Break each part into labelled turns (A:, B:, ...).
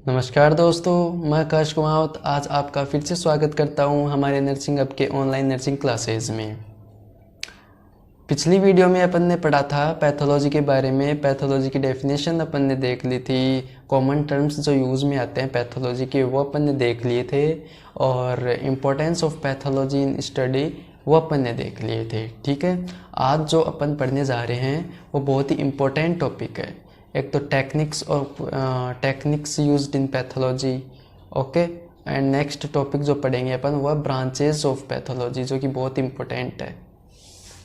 A: नमस्कार दोस्तों, मैं आकाश कुमावत आज आपका फिर से स्वागत करता हूं हमारे नर्सिंग हब के ऑनलाइन नर्सिंग क्लासेस में। पिछली वीडियो में अपन ने पढ़ा था पैथोलॉजी के बारे में। पैथोलॉजी की डेफिनेशन अपन ने देख ली थी, कॉमन टर्म्स जो यूज़ में आते हैं पैथोलॉजी के वो अपन ने देख लिए थे, और importance of pathology in study वो अपन ने देख लिए थे। ठीक है, आज जो अपन पढ़ने जा रहे हैं वो बहुत ही इम्पोर्टेंट टॉपिक है। एक तो techniques used in pathology, okay, and next topic जो पढ़ेंगे अपन वह ब्रांचेस ऑफ पैथोलॉजी, जो कि बहुत इंपॉर्टेंट है।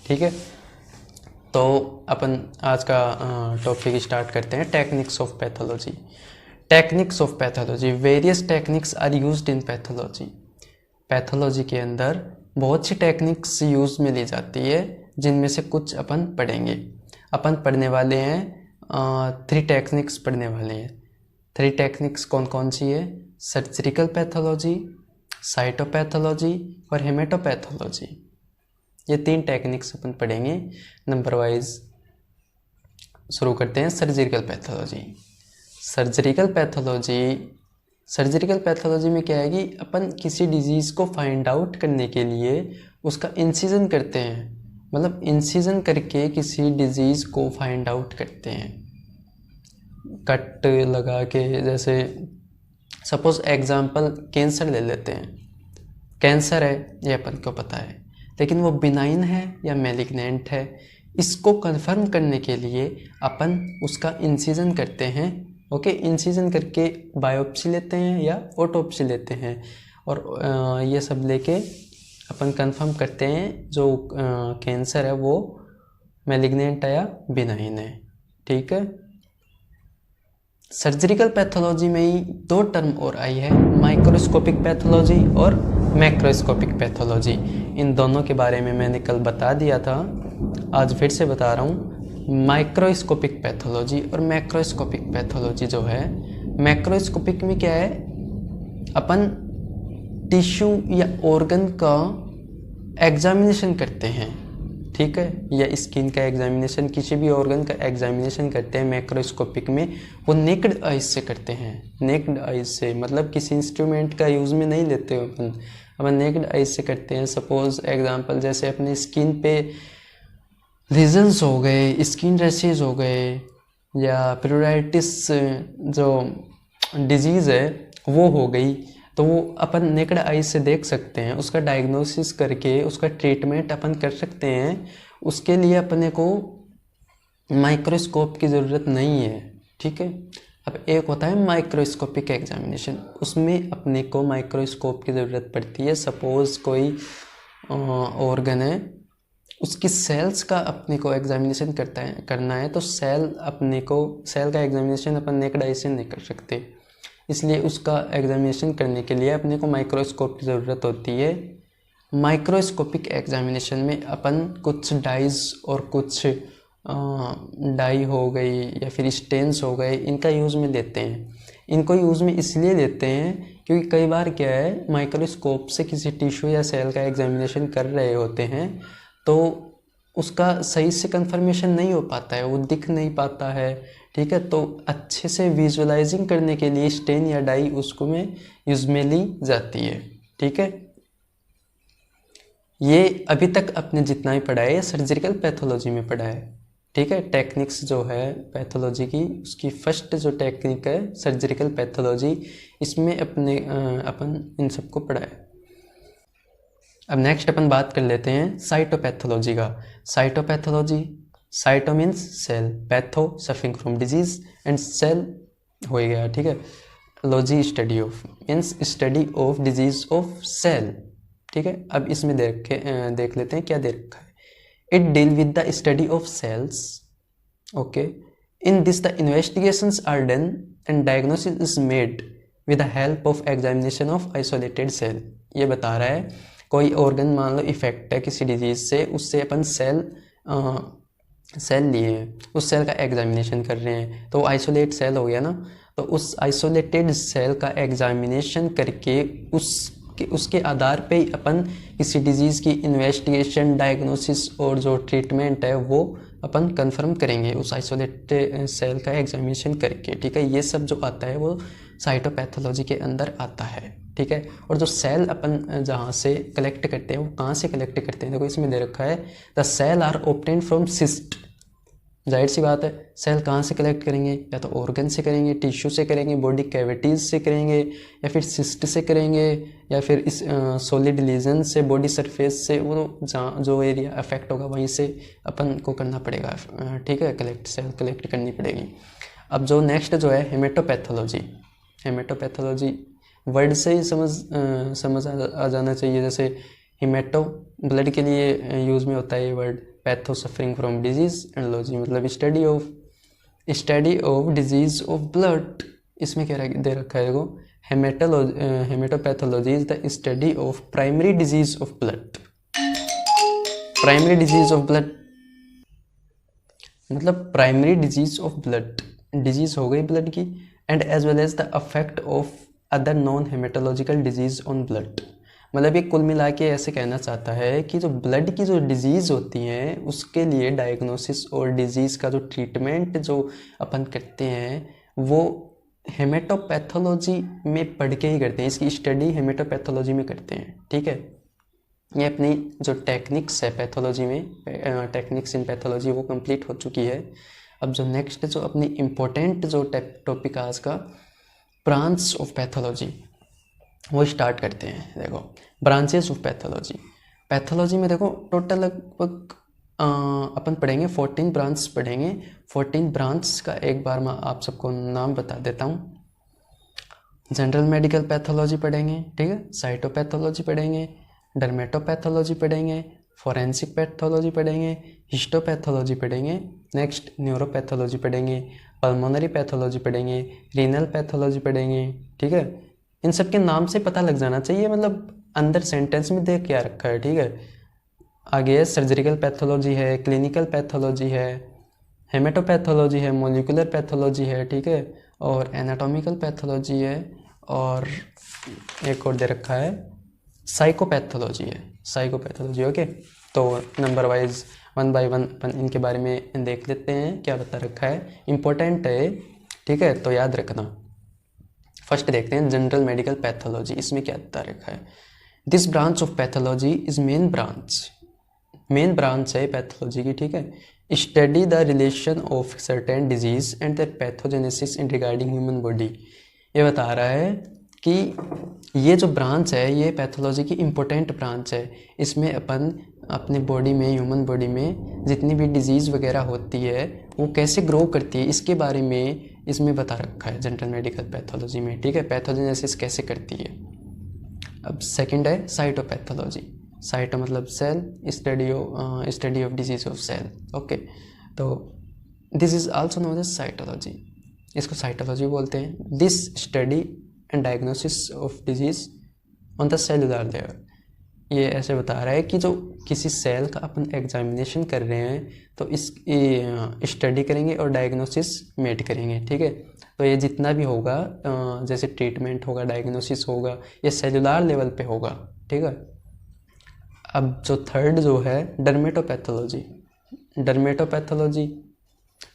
A: ठीक है, तो अपन आज का टॉपिक स्टार्ट करते हैं। Techniques of pathology. Techniques of pathology, various techniques are used in pathology. Pathology के अंदर बहुत सी टेक्निक्स यूज में ली जाती है, जिनमें से कुछ अपन पढ़ेंगे। अपन पढ़ने वाले हैं 3 टेक्निक्स पढ़ने वाले हैं। 3 टेक्निक्स कौन कौन सी है? सर्जिकल पैथोलॉजी, साइटोपैथोलॉजी और हेमेटोपैथोलॉजी। ये 3 टेक्निक्स अपन पढ़ेंगे नंबर वाइज। शुरू करते हैं सर्जिकल पैथोलॉजी। सर्जिकल पैथोलॉजी में क्या है कि अपन किसी डिजीज़ को फाइंड आउट करने के लिए उसका इंसिजन करते हैं, मतलब इंसिजन करके किसी डिजीज़ को फाइंड आउट करते हैं, कट लगा के। जैसे सपोज एग्जांपल कैंसर ले लेते हैं। कैंसर है ये अपन को पता है, लेकिन वो बिनाइन है या मैलिग्नेंट है, इसको कंफर्म करने के लिए अपन उसका इंसिजन करते हैं। ओके, इंसिजन करके बायोप्सी लेते हैं या ऑटोप्सी लेते हैं, और ये सब लेके अपन कंफर्म करते हैं जो कैंसर है वो मैलिग्नेंट है या बिनाइन है। ठीक है, सर्जिकल पैथोलॉजी में ही 2 टर्म और आई है, माइक्रोस्कोपिक पैथोलॉजी और मैक्रोस्कोपिक पैथोलॉजी। इन दोनों के बारे में मैंने कल बता दिया था, आज फिर से बता रहा हूँ। माइक्रोस्कोपिक पैथोलॉजी और मैक्रोस्कोपिक पैथोलॉजी जो है, मैक्रोस्कोपिक में क्या है, अपन टिश्यू या ऑर्गन का एग्जामिनेशन करते हैं। ठीक है, या स्किन का एग्जामिनेशन, किसी भी ऑर्गन का एग्जामिनेशन करते हैं मैक्रोस्कोपिक में। वो नेक्ड आइज से करते हैं। नेक्ड आइज से मतलब किसी इंस्ट्रूमेंट का यूज़ में नहीं लेते अपन नेक्ड आइज से करते हैं। सपोज एग्जांपल जैसे अपनी स्किन पे लीजन्स हो गए, स्किन रैशेज हो गए, या प्यूराइटिस जो डिजीज़ है वो हो गई, तो वो अपन नेकड आई से देख सकते हैं। उसका डायग्नोसिस करके उसका ट्रीटमेंट अपन कर सकते हैं। उसके लिए अपने को माइक्रोस्कोप की ज़रूरत नहीं है। ठीक है, अब एक होता है माइक्रोस्कोपिक एग्जामिनेशन, उसमें अपने को माइक्रोस्कोप की ज़रूरत पड़ती है। सपोज कोई ऑर्गन है, उसकी सेल्स का अपने को एग्जामिनेशन करना है, तो सेल का एग्जामिनेशन अपन नेकड आई से नहीं कर सकते, इसलिए उसका एग्जामिनेशन करने के लिए अपने को माइक्रोस्कोप की ज़रूरत होती है। माइक्रोस्कोपिक एग्जामिनेशन में अपन कुछ डाइज और कुछ डाई हो गई या फिर स्टेन्स हो गए, इनका यूज़ में लेते हैं। इनको यूज़ में इसलिए लेते हैं क्योंकि कई बार क्या है, माइक्रोस्कोप से किसी टिश्यू या सेल का एग्जामिनेशन कर रहे होते हैं तो उसका सही से कंफर्मेशन नहीं हो पाता है, वो दिख नहीं पाता है। ठीक है, तो अच्छे से विजुअलाइजिंग करने के लिए स्टेन या डाई उसको में यूज में ली जाती है। ठीक है, ये अभी तक अपने जितना ही पढ़ा है सर्जिकल पैथोलॉजी में पढ़ा है। ठीक है, टेक्निक्स जो है पैथोलॉजी की, उसकी फर्स्ट जो टेक्निक है सर्जिकल पैथोलॉजी, इसमें अपन इन सबको पढ़ा है। अब नेक्स्ट अपन बात कर लेते हैं साइटोपैथोलॉजी का। Cytopathology, cyto means cell, patho suffering from disease, and cell हो गया। ठीक है, logy study of means study of disease of cell. ठीक है, अब इसमें देख लेते हैं क्या दे रखा है। It deal with the study of cells. Okay, in this the investigations are done and diagnosis is made with the help of examination of isolated cell. ये बता रहा है कोई ऑर्गन मान लो इफेक्ट है किसी डिजीज से, उससे अपन सेल लिए हैं, उस सेल का एग्जामिनेशन कर रहे हैं, तो आइसोलेट सेल हो गया ना। तो उस आइसोलेटेड सेल का एग्जामिनेशन करके उसके आधार पे ही अपन किसी डिजीज़ की इन्वेस्टिगेशन, डायग्नोसिस और जो ट्रीटमेंट है वो अपन कंफर्म करेंगे उस आइसोलेटेड सेल का एग्जामिनेशन करके। ठीक है, ये सब जो आता है वो साइटोपैथोलॉजी के अंदर आता है, ठीक है। और जो सेल अपन जहाँ से कलेक्ट करते हैं वो कहाँ से कलेक्ट करते हैं, देखो इसमें दे रखा है the cell are obtained from cyst. जाहिर सी बात है, सेल कहाँ से कलेक्ट करेंगे, या तो ऑर्गन से करेंगे, टिश्यू से करेंगे, बॉडी कैविटीज़ से करेंगे, या फिर सिस्ट से करेंगे, या फिर इस सॉलिड लीजन से, बॉडी सरफेस से, वो जहाँ जो एरिया अफेक्ट होगा वहीं से अपन को करना पड़ेगा, ठीक है, सेल कलेक्ट करनी पड़ेगी। अब जो नेक्स्ट जो है हेमेटोपैथोलॉजी, हेमेटोपैथोलॉजी वर्ड से ही समझ आ जाना चाहिए। जैसे हिमेटो ब्लड के लिए यूज़ में होता है ये word, patho suffering from disease and logy मतलब study of disease of blood. इसमें क्या दे रखा है देखो, haematopathology is the study of primary disease of blood. Primary disease of blood मतलब primary disease of blood, disease हो गई ब्लड की, and as well as the affect of other non haematological disease on blood. मतलब ये कुल मिला के ऐसे कहना चाहता है कि जो ब्लड की जो डिजीज़ होती हैं उसके लिए डायग्नोसिस और डिजीज़ का जो ट्रीटमेंट जो अपन करते हैं वो हेमेटोपैथोलॉजी में पढ़ के ही करते हैं, इसकी स्टडी हेमेटोपैथोलॉजी में करते हैं, ठीक है। ये अपनी जो टेक्निक्स है पैथोलॉजी में, टेक्निक्स इन पैथोलॉजी वो कंप्लीट हो चुकी है। अब जो नेक्स्ट जो अपनी इम्पोर्टेंट जो टॉपिक आज का ब्रांच ऑफ पैथोलॉजी वो स्टार्ट करते हैं। देखो ब्रांचेस ऑफ पैथोलॉजी, पैथोलॉजी में देखो टोटल लगभग अपन पढ़ेंगे 14 ब्रांच पढ़ेंगे। 14 ब्रांच का एक बार मैं आप सबको नाम बता देता हूँ। जनरल मेडिकल पैथोलॉजी पढ़ेंगे, ठीक है, साइटोपैथोलॉजी पढ़ेंगे, डर्मेटोपैथोलॉजी पढ़ेंगे, फोरेंसिक पैथोलॉजी पढ़ेंगे, हिस्टोपैथोलॉजी पढ़ेंगे, नेक्स्ट न्यूरोपैथोलॉजी पढ़ेंगे, पल्मोनरी पैथोलॉजी पढ़ेंगे, रीनल पैथोलॉजी पढ़ेंगे, ठीक है। इन सब के नाम से पता लग जाना चाहिए, मतलब अंदर सेंटेंस में देख क्या रखा है, ठीक है। आगे सर्जिकल पैथोलॉजी है, क्लिनिकल पैथोलॉजी है, हेमेटोपैथोलॉजी है, मॉलिक्यूलर पैथोलॉजी है, ठीक है, और एनाटॉमिकल पैथोलॉजी है, और एक और दे रखा है साइकोपैथोलॉजी है, साइकोपैथोलॉजी। ओके, तो नंबर वाइज 1 बाय 1 अपन इनके बारे में देख लेते हैं क्या बता रखा है, इम्पोर्टेंट है, ठीक है, तो याद रखना। फर्स्ट देखते हैं जनरल मेडिकल पैथोलॉजी, इसमें क्या बता रखा है। This branch of pathology is main branch है पैथोलॉजी की, ठीक है। Study the relation of certain disease and the pathogenesis in regarding human body. ये बता रहा है कि ये जो ब्रांच है ये पैथोलॉजी की इम्पोर्टेंट ब्रांच है। इसमें अपन अपने बॉडी में, ह्यूमन बॉडी में जितनी भी डिजीज़ वगैरह होती है वो कैसे ग्रो करती है इसके बारे में इसमें बता रखा है जनरल मेडिकल पैथोलॉजी में, ठीक है, पैथोजेनेसिस कैसे करती है। अब सेकंड है साइटोपैथोलॉजी, साइटो मतलब cell, study of disease of cell, okay. तो this is also known as cytology, इसको साइटोलॉजी बोलते हैं। This study and diagnosis of disease on the cellular level. ये ऐसे बता रहा है कि जो किसी सेल का अपन एग्जामिनेशन कर रहे हैं तो इस स्टडी करेंगे और डायग्नोसिस मेड करेंगे, ठीक है। तो ये जितना भी होगा जैसे ट्रीटमेंट होगा, डायग्नोसिस होगा, ये सेलुलर लेवल पे होगा, ठीक है। अब जो थर्ड जो है डर्मेटोपैथोलॉजी,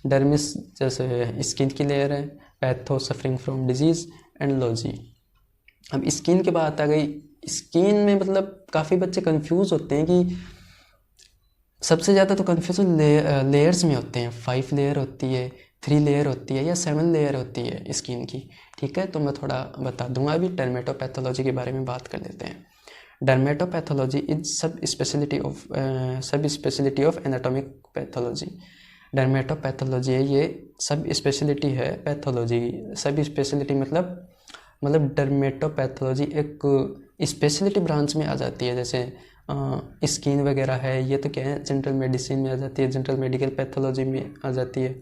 A: डर्मिस जैसे स्किन की लेयर है, patho suffering from disease and logy. अब स्किन के बाद आ गई, स्किन में मतलब काफ़ी बच्चे कंफ्यूज होते हैं कि सबसे ज़्यादा तो कन्फ्यूजन लेयर्स में होते हैं। 5 लेयर होती है, 3 लेयर होती है या 7 लेयर होती है स्किन की, ठीक है। तो मैं थोड़ा बता दूंगा, अभी डर्मेटोपैथोलॉजी के बारे में बात कर लेते हैं। डर्मेटोपैथोलॉजी इज सब स्पेशलिटी ऑफ एनाटॉमिक पैथोलॉजी। डर्मेटोपैथोलॉजी है ये सब स्पेशलिटी है पैथोलॉजी की। सब स्पेशलिटी मतलब डर्मेटोपैथोलॉजी एक स्पेशलिटी ब्रांच में आ जाती है। जैसे स्किन वगैरह है, ये तो क्या है जनरल मेडिसिन में आ जाती है, जनरल मेडिकल पैथोलॉजी में आ जाती है।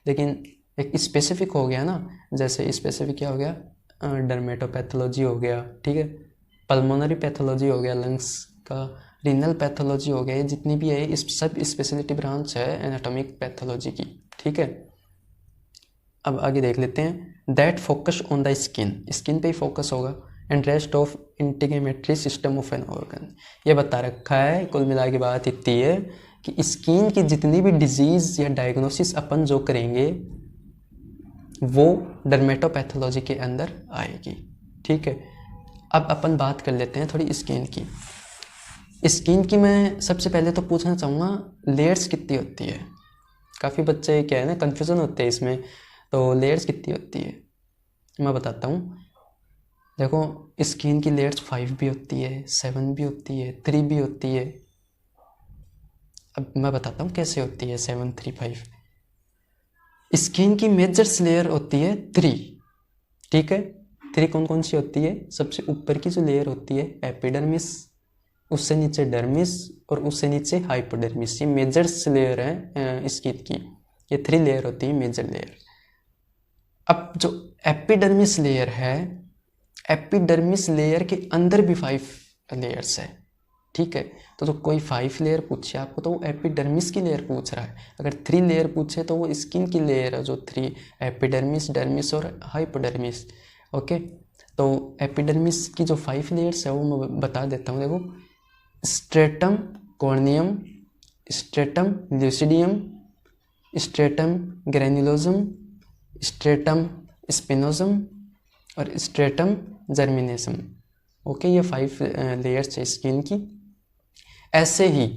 A: लेकिन एक स्पेसिफिक हो गया ना, जैसे स्पेसिफिक क्या हो गया, डर्मेटोपैथोलॉजी हो गया, ठीक है, पल्मोनरी पैथोलॉजी हो गया लंग्स का, रीनल पैथोलॉजी हो गया, ये जितनी भी है इस सब स्पेशलिटी ब्रांच है एनाटॉमिक पैथोलॉजी की, ठीक है। अब आगे देख लेते हैं। That focus on the skin पे ही फोकस होगा, and rest of integratory system of an organ. ये बता रखा है, कुल मिला के बात इतनी है कि स्किन की जितनी भी डिजीज़ या डायग्नोसिस अपन जो करेंगे वो डर्मेटोपैथोलॉजी के अंदर आएगी। ठीक है, अब अपन बात कर लेते हैं थोड़ी स्किन की। स्किन की मैं सबसे पहले तो पूछना चाहूँगा लेयर्स कितनी होती है। काफ़ी बच्चे क्या है ना कन्फ्यूज़न होते हैं इसमें, तो लेयर्स कितनी होती है मैं बताता हूँ। देखो स्किन की लेयर्स 5 भी होती है, 7 भी होती है, 3 भी होती है। अब मैं बताता हूँ कैसे होती है 7, 3, 5। स्किन की मेजर लेयर होती है 3। ठीक है, 3 कौन कौन सी होती है? सबसे ऊपर की जो लेयर होती है एपिडर्मिस, उससे नीचे डर्मिस और उससे नीचे हाइपोडर्मिस। ये मेजर लेयर है स्किन की, ये 3 लेयर होती है मेजर लेयर। अब जो एपिडर्मिस लेयर है, एपिडर्मिस लेयर के अंदर भी 5 लेयर्स है। ठीक है, तो जो कोई 5 लेयर पूछे आपको तो वो एपिडर्मिस की लेयर पूछ रहा है। अगर 3 लेयर पूछे तो वो स्किन की लेयर है जो 3 एपिडर्मिस, डर्मिस और हाइपोडर्मिस। ओके, तो एपिडर्मिस की जो 5 लेयर्स है वो मैं बता देता हूँ। देखो stratum corneum, stratum lucidum, stratum granulosum, stratum spinosum और स्ट्रेटम जर्मिनेसम। ओके, ये 5 लेयर्स है स्किन की। ऐसे ही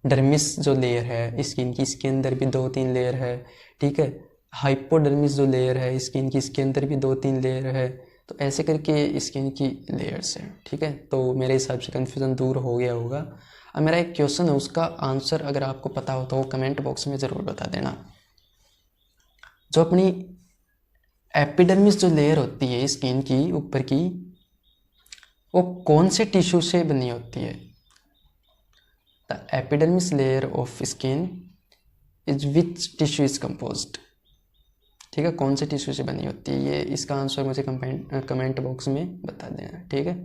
A: डर्मिस जो लेयर है स्किन की, इसके अंदर भी 2-3 लेयर है। ठीक है, हाइपोडर्मिस जो लेयर है स्किन की, इसके अंदर भी 2-3 लेयर है। तो ऐसे करके स्किन की लेयर्स है। ठीक है, तो मेरे हिसाब से कन्फ्यूज़न दूर हो गया होगा। अब मेरा एक क्वेश्चन है, उसका आंसर अगर आपको पता हो तो कमेंट बॉक्स में ज़रूर बता देना। जो अपनी एपिडर्मिस जो लेयर होती है स्किन की ऊपर की, वो कौन से टिश्यू से बनी होती है? The epidermis layer of skin is which tissue is composed. ठीक है, कौन से टिश्यू से बनी होती है, ये इसका आंसर मुझे कमेंट बॉक्स में बता देना। ठीक है,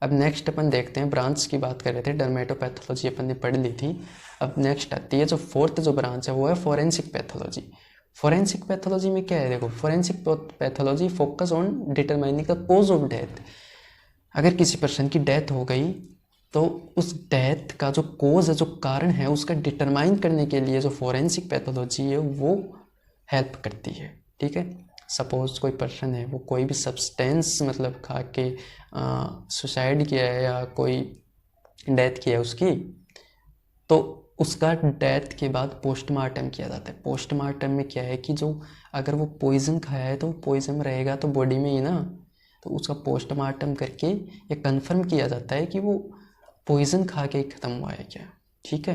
A: अब नेक्स्ट अपन देखते हैं, ब्रांच की बात कर रहे थे, डर्मेटोपैथोलॉजी अपन ने पढ़ ली थी। अब नेक्स्ट आती है जो 4th जो ब्रांच है वो है फोरेंसिक पैथोलॉजी। फोरेंसिक पैथोलॉजी में क्या है? देखो forensic pathology focus on determining the cause of death. अगर किसी पर्सन की डेथ हो गई तो उस डेथ का जो कोज है, जो कारण है, उसका डिटरमाइन करने के लिए जो फोरेंसिक पैथोलॉजी है वो हेल्प करती है। ठीक है, सपोज कोई पर्सन है वो कोई भी सब्सटेंस मतलब खा के सुसाइड किया है या कोई डेथ किया है उसकी, तो उसका डेथ के बाद पोस्टमार्टम किया जाता है। पोस्टमार्टम में क्या है कि जो अगर वो पॉइजन खाया है तो पॉइजन रहेगा तो बॉडी में ही ना, तो उसका पोस्टमार्टम करके ये कंफर्म किया जाता है कि वो पॉइजन खा के ख़त्म हुआ है क्या। ठीक है,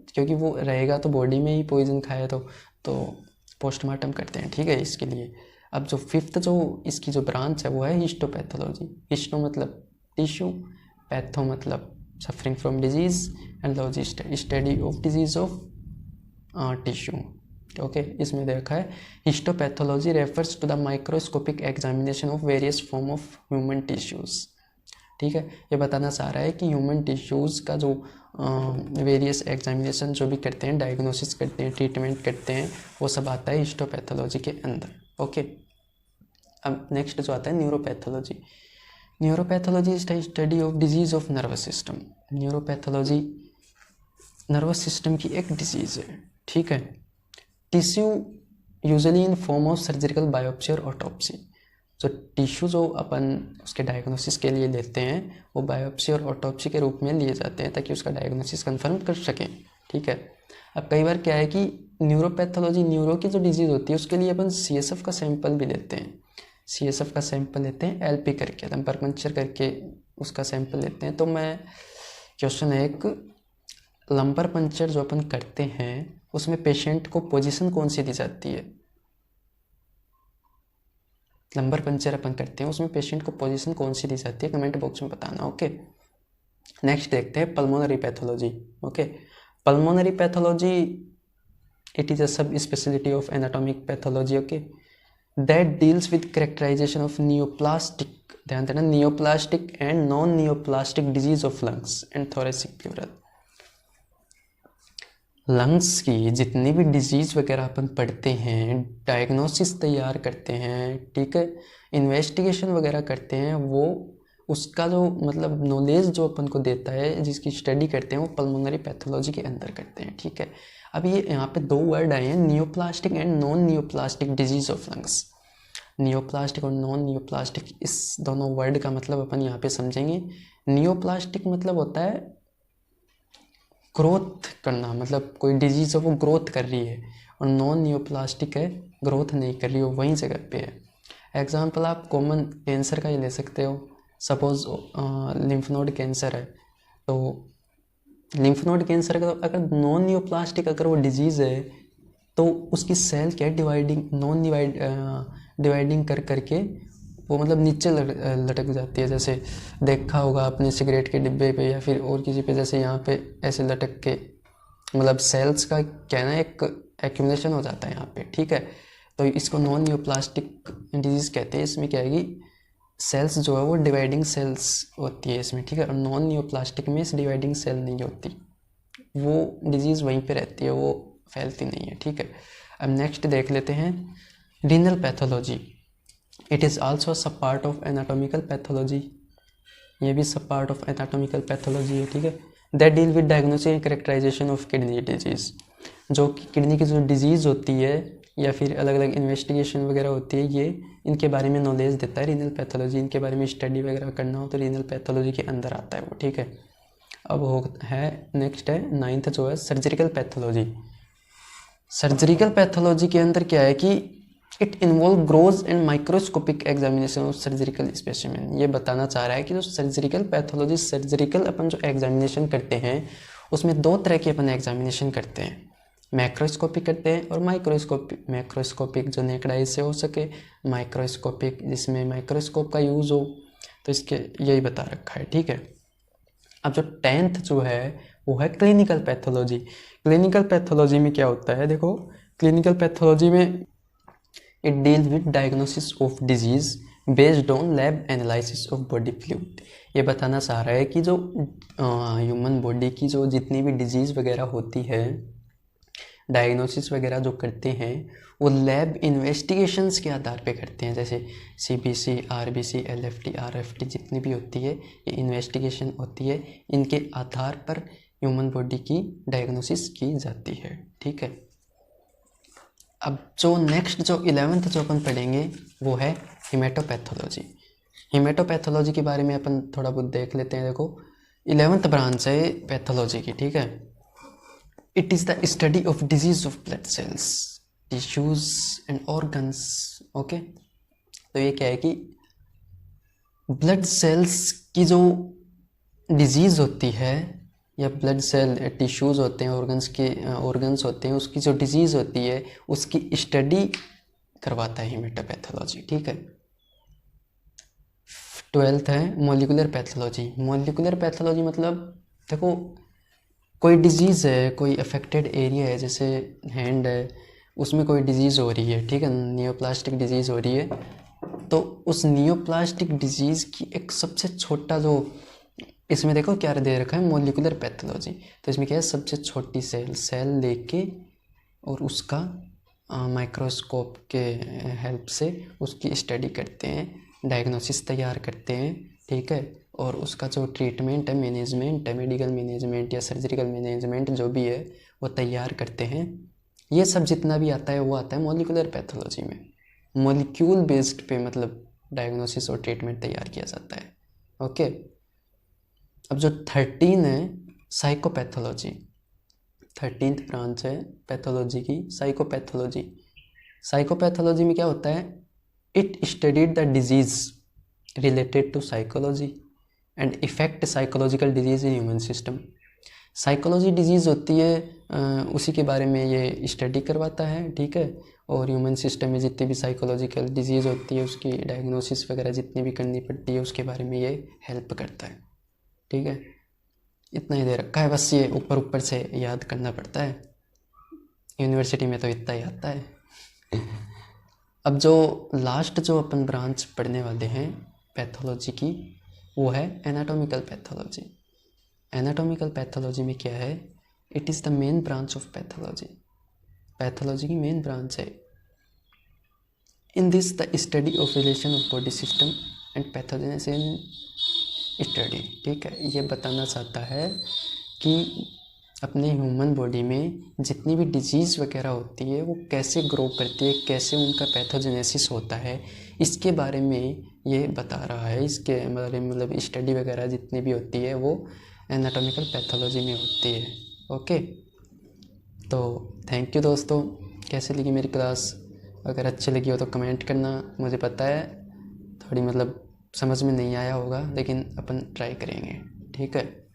A: क्योंकि वो रहेगा तो बॉडी में ही पॉइजन खाया तो पोस्टमार्टम करते हैं। ठीक है, इसके लिए अब जो 5th जो इसकी जो ब्रांच है वो है हिस्टोपैथोलॉजी। हिस्टो मतलब टिश्यू, पैथो मतलब suffering from disease and logy study of disease of tissue. Okay, इसमें देखा है histopathology refers to the microscopic examination of various form of human tissues. ठीक है, ये बताना चाह रहा है कि ह्यूमन टिश्यूज़ का जो वेरियस एग्जामिनेशन जो भी करते हैं, डायग्नोसिस करते हैं, ट्रीटमेंट करते हैं, वो सब आता है हिस्टोपैथोलॉजी के अंदर। ओके, अब नेक्स्ट जो आता है neuropathology. Neuropathology is the study of disease of nervous system. Neuropathology nervous system की एक डिजीज़ है। ठीक है, tissue usually in form of surgical biopsy और ऑटोप्सी। जो टिश्यू जो अपन उसके डायग्नोसिस के लिए लेते हैं वो बायोप्सी और ऑटोप्सी के रूप में लिए जाते हैं ताकि उसका डायग्नोसिस कंफर्म कर सकें। ठीक है, अब कई बार क्या है कि न्यूरोपैथोलॉजी, न्यूरो की जो डिजीज़ होती है उसके लिए अपन CSF का सैंपल भी लेते हैं। CSF का सैंपल लेते हैं LP करके, लंबर पंक्चर करके उसका सैंपल लेते हैं। तो मैं क्वेश्चन है एक, लंबर पंक्चर जो अपन करते हैं उसमें पेशेंट को पोजीशन कौन सी दी जाती है? लंबर पंक्चर अपन करते हैं उसमें पेशेंट को पोजीशन कौन सी दी जाती है, कमेंट बॉक्स में बताना। ओके, नेक्स्ट देखते हैं pulmonary pathology. Okay, pulmonary pathology it is a sub speciality of anatomic pathology. Okay, that deals with characterization of neoplastic, ध्यान देना, neoplastic and non neoplastic disease of lungs and thoracic pleural. Lungs की जितनी भी disease वगैरह अपन पढ़ते हैं, diagnosis तैयार करते हैं, ठीक है, इन्वेस्टिगेशन वगैरह करते हैं, वो उसका जो मतलब नॉलेज जो अपन को देता है, जिसकी स्टडी करते हैं, वो पल्मोनरी पैथोलॉजी के अंदर करते हैं। ठीक है, अब ये यहाँ पे 2 वर्ड आए हैं, neoplastic and non neoplastic disease of lungs. Neoplastic और नॉन नियोप्लास्टिक, इस दोनों वर्ड का मतलब अपन यहाँ पे समझेंगे। नियोप्लास्टिक मतलब होता है ग्रोथ करना, मतलब कोई डिजीज़ है वो ग्रोथ कर रही है, और नॉन नियोप्लास्टिक है ग्रोथ नहीं कर रही हो, वहीं जगह पे है। एग्जाम्पल आप कॉमन कैंसर का ही ले सकते हो। सपोज लिम्फ नोड कैंसर है, तो लिम्फ नोड कैंसर का अगर नॉन नियोप्लास्टिक अगर वो डिजीज़ है तो उसकी सेल क्या है, डिवाइडिंग कर करके वो मतलब नीचे लटक जाती है। जैसे देखा होगा आपने सिगरेट के डिब्बे पे या फिर और किसी पे, जैसे यहाँ पे ऐसे लटक के, मतलब सेल्स का क्या है ना, एक एक्यूमुलेशन हो जाता है यहाँ पे, ठीक है। तो इसको नॉन नियोप्लास्टिक डिजीज़ कहते हैं। इसमें क्या है कि सेल्स जो है वो डिवाइडिंग सेल्स होती है इसमें, ठीक है। और नॉन नियोप्लास्टिक में डिवाइडिंग सेल नहीं होती, वो डिजीज़ वहीं पे रहती है, वो फैलती नहीं है, ठीक है। अब नेक्स्ट देख लेते हैं renal pathology. It is also सब पार्ट ऑफ एनाटॉमिकल पैथोलॉजी, ये भी सब पार्ट ऑफ एनाटॉमिकल पैथोलॉजी है, ठीक है। That deal with diagnosis and characterization of kidney disease, जो कि किडनी की जो डिजीज़ होती है या फिर अलग अलग इन्वेस्टिगेशन वगैरह होती है, ये इनके बारे में नॉलेज देता है रीनल पैथोलॉजी। इनके बारे में स्टडी वगैरह करना हो तो रीनल पैथोलॉजी के अंदर आता है वो, ठीक है। अब हो है नेक्स्ट है 9th जो है सर्जिकल पैथोलॉजी। सर्जिकल पैथोलॉजी के अंदर क्या है कि it involve grows and microscopic examination of surgical specimen. ये बताना चाह रहा है कि जो सर्जिकल पैथोलॉजी, सर्जिकल अपन जो एग्जामिनेशन करते हैं उसमें 2 तरह के अपन एग्जामिनेशन करते हैं, मैक्रोस्कोपिक करते हैं और माइक्रोस्कोपिक। मैक्रोस्कोपिक जो नेकेड आई से हो सके, माइक्रोस्कोपिक जिसमें माइक्रोस्कोप का यूज़ हो, तो इसके यही बता रखा है, ठीक है। अब जो 10th जो है वो है क्लिनिकल पैथोलॉजी। क्लिनिकल पैथोलॉजी में क्या होता है, देखो क्लिनिकल पैथोलॉजी में it deal with diagnosis of disease based on lab analysis of body fluid. ये बताना चाह रहा है कि जो ह्यूमन बॉडी की जो जितनी भी डिजीज़ वगैरह होती है, डायग्नोसिस वगैरह जो करते हैं वो लैब इन्वेस्टिगेशंस के आधार पे करते हैं। जैसे CBC, RBC, LFT, RFT जितनी भी होती है, ये इन्वेस्टिगेशन होती है, इनके आधार पर ह्यूमन बॉडी की डायग्नोसिस की जाती है, ठीक है। अब जो नेक्स्ट जो 11th जो अपन पढ़ेंगे वो है हीमेटोपैथोलॉजी। हीमेटोपैथोलॉजी के बारे में अपन थोड़ा बहुत देख लेते हैं। देखो 11th ब्रांच है पैथोलॉजी की, ठीक है। It is the study of disease of blood cells, tissues and organs, okay. तो ये क्या है कि ब्लड सेल्स की जो डिजीज़ होती है, या ब्लड सेल टिश्यूज़ होते हैं, ऑर्गन्स होते हैं, उसकी जो डिजीज़ होती है उसकी स्टडी करवाता है हीमेटोपैथोलॉजी, ठीक है। 12th है मॉलिक्यूलर पैथोलॉजी। मॉलिक्यूलर पैथोलॉजी मतलब देखो कोई डिजीज़ है, कोई अफेक्टेड एरिया है, जैसे हैंड है, उसमें कोई डिजीज़ हो रही है, ठीक है, नियोप्लास्टिक डिजीज़ हो रही है, तो उस नियोप्लास्टिक डिजीज़ की एक सबसे छोटा जो, इसमें देखो क्या दे रखा है, मॉलिक्यूलर पैथोलॉजी। तो इसमें क्या है, सबसे छोटी सेल लेके और उसका माइक्रोस्कोप के हेल्प से उसकी स्टडी करते हैं, डायग्नोसिस तैयार करते हैं, ठीक है। और उसका जो ट्रीटमेंट है, मैनेजमेंट है, मेडिकल मैनेजमेंट या सर्जिकल मैनेजमेंट जो भी है वो तैयार करते हैं। ये सब जितना भी आता है वो आता है मॉलिक्यूलर पैथोलॉजी में। मॉलिक्यूल बेस्ड पे मतलब डायग्नोसिस और ट्रीटमेंट तैयार किया जाता है, ओके। अब जो 13 है साइकोपैथोलॉजी, 13th ब्रांच है पैथोलॉजी की, साइकोपैथोलॉजी। साइकोपैथोलॉजी में क्या होता है, it studied the disease related to psychology and effect psychological disease in human system. Psychology disease होती है उसी के बारे में ये स्टडी करवाता है, ठीक है। और ह्यूमन सिस्टम में जितनी भी साइकोलॉजिकल डिजीज़ होती है उसकी डायग्नोसिस वगैरह जितनी भी करनी पड़ती है उसके बारे में ये हेल्प करता है, ठीक है। इतना ही दे रखा है, बस ये ऊपर ऊपर से याद करना पड़ता है, यूनिवर्सिटी में तो इतना ही आता है। अब जो लास्ट जो अपन ब्रांच पढ़ने वाले हैं पैथोलॉजी की वो है एनाटॉमिकल पैथोलॉजी। एनाटॉमिकल पैथोलॉजी में क्या है, it is the main branch of pathology. Pathology की मेन ब्रांच है। इन this the study of relation of body system and pathogenesis in study, ठीक है। ये बताना चाहता है कि अपने ह्यूमन बॉडी में जितनी भी डिजीज़ वगैरह होती है वो कैसे ग्रो करती है, कैसे उनका पैथोजेनेसिस होता है, इसके बारे में ये बता रहा है। इसके बारे में मतलब स्टडी वगैरह जितनी भी होती है वो एनाटॉमिकल पैथोलॉजी में होती है। ओके, तो थैंक यू दोस्तों। कैसे लगी मेरी क्लास? अगर अच्छी लगी हो तो कमेंट करना। मुझे पता है थोड़ी मतलब समझ में नहीं आया होगा, लेकिन अपन ट्राई करेंगे। ठीक है।